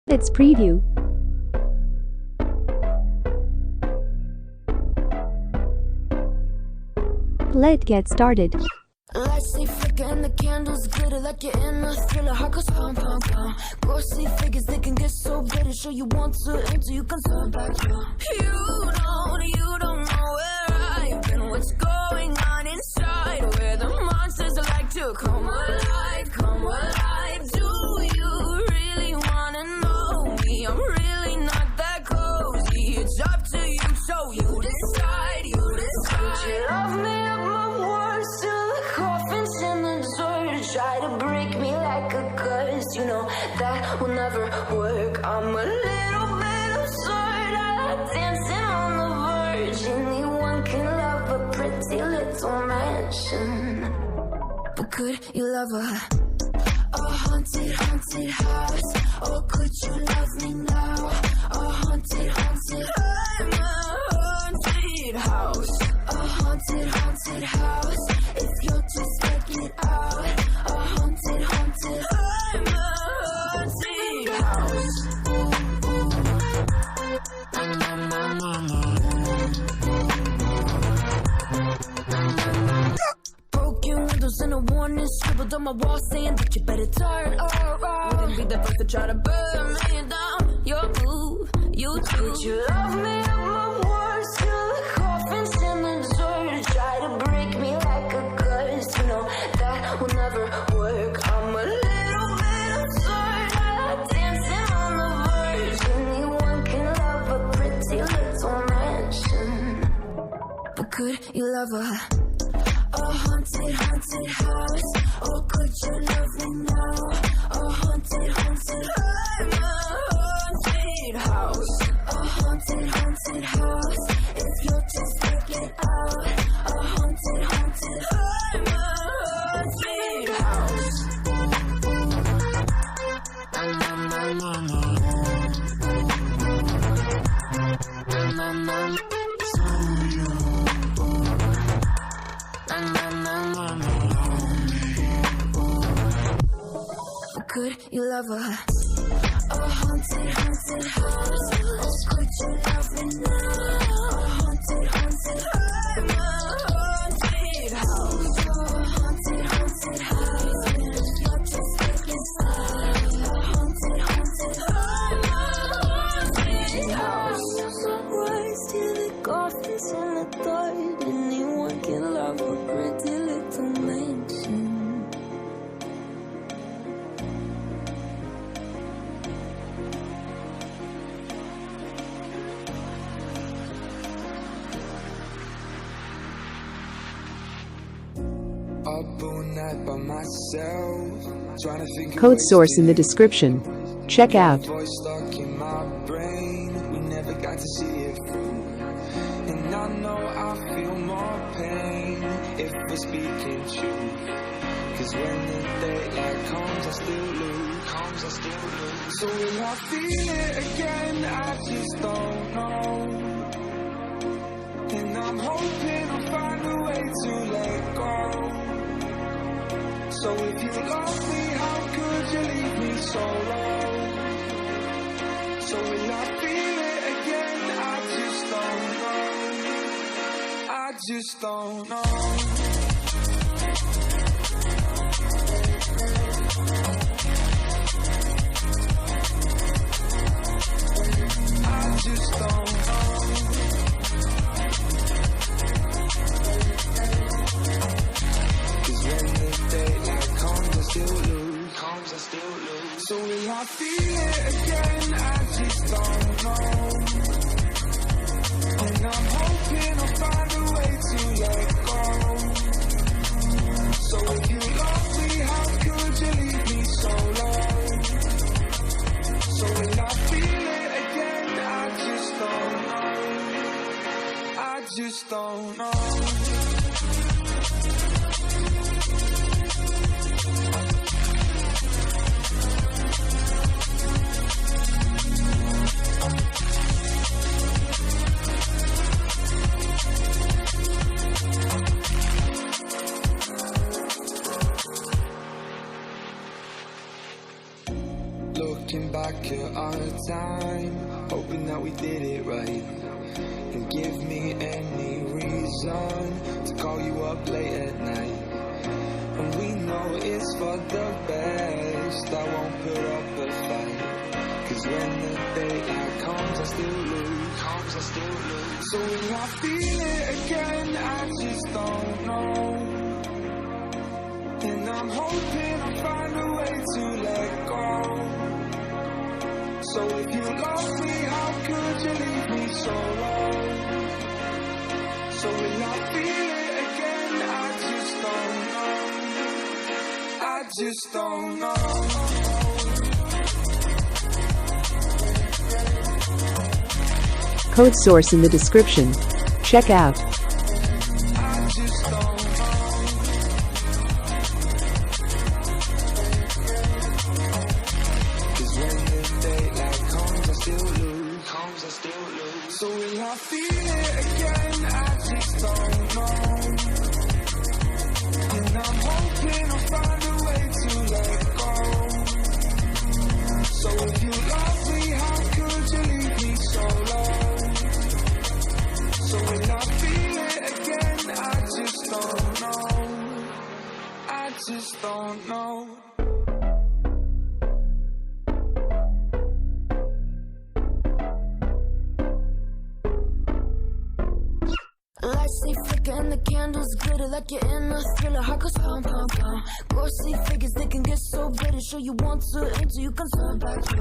Let's preview. Let's get started. Lights they flicker and the candles glitter like you're in a thriller. Heart goes pum pum pum. Ghostly figures, they can get so bitter. Sure you want to aim till you can turn back. You don't know where I've been. What's going on inside? Where the monsters like to come alive, come alive. Do you really wanna know me? I'm really not that cozy. It's up to you, so you decide, you decide. Would you love me up my worst till the coffin's in the dirt? Try to break me like a curse, you know that will never work. I'm a little bit absurd, I like dancing on the verge. Anyone can love a pretty little mansion, but could you love a haunted, haunted house? Or could you love me now? A haunted, haunted, I'm a haunted house. A haunted, haunted house. If you'll just check it out. A haunted, haunted, I'm a haunted house. Broken windows and a warning scribbled on my wall saying that you better turn around. Wouldn't be the first to try to burn me down. Your move, you too. Would you love me at my worst till the coffin's in the dirt? Try to break me like a curse, you know that will never work. I'm a little bit absurd, I like dancing on the verge. Anyone can love a pretty little mansion, but could you love a haunted, haunted house? Or could you love me now? A haunted, haunted, I'm a haunted house. A haunted, haunted house. If you'll just check it out. A haunted, haunted, I'm a haunted house. Could you love a haunted, haunted house? Or could you love me now? A haunted, haunted, I'm a haunted house. A haunted, haunted house. If you're just looking inside. A haunted, haunted, I'm a haunted house. Words till the coffin's in the dark. Anyone can love a pretty little mansion. Up all night by myself, trying to think of Code ways source to in the description. Check out. voice stuck in my brain. We never got to see it through, and I know I feel more pain if we're speaking truth. Cause when the daylight comes, I still lose. So will I feel it again? I just don't know. And I'm hoping I'll find a way to let go. So if you love me, how could you leave me so low? So will I feel it again? I just don't know. I just don't know. I just don't know. Cause when the daylight comes, I still lose. So will I feel it again? I just don't know. And I'm hoping I'll find a way to let go. So if you love me, how could you leave me so low? So will I feel it again? I just don't know. I just don't know. Looking back at our our time, hoping that we did it right. And give me any reason to call you up late at night. And we know it's for the best, I won't put up a fight. Cause when the daylight comes, I still lose. So will I feel it again? I just don't know. And I'm hoping I'll find a way to let go. So if you love me, how could you leave me so low? So will I feel it again? I just don't know. Code source in the description. Check out. I just don't know. Cause when the daylight comes, I still lose. So will I feel it again? I just don't know. And I'm hoping I'll find a way to let go. So if you love me, how could you leave me so low? So when I feel it again, I just don't know. I just don't know. Lights they flicker and the candles glitter like you're in a thriller. Heart goes pum pum pum. Ghostly figures they can get so bitter. Sure you want to enter, you can turn back. You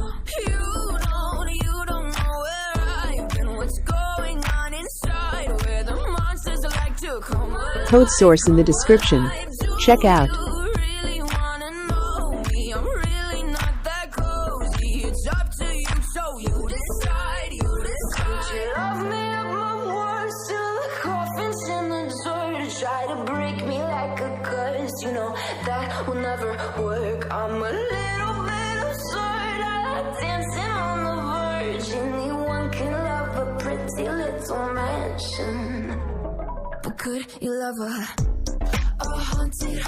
don't know where I've been. What's going on inside? Where the monsters like to come alive. Code source in the description. Check out. You really wanna know me? I'm really not that cozy. It's up to you, so you decide. Would you love me up my words till the coffin's in the dirt? Try to break me like a curse. You know that will never work. I'm a little bit absurd. I like dancing on the verge. Anyone can love a pretty little mansion, but could you love a haunted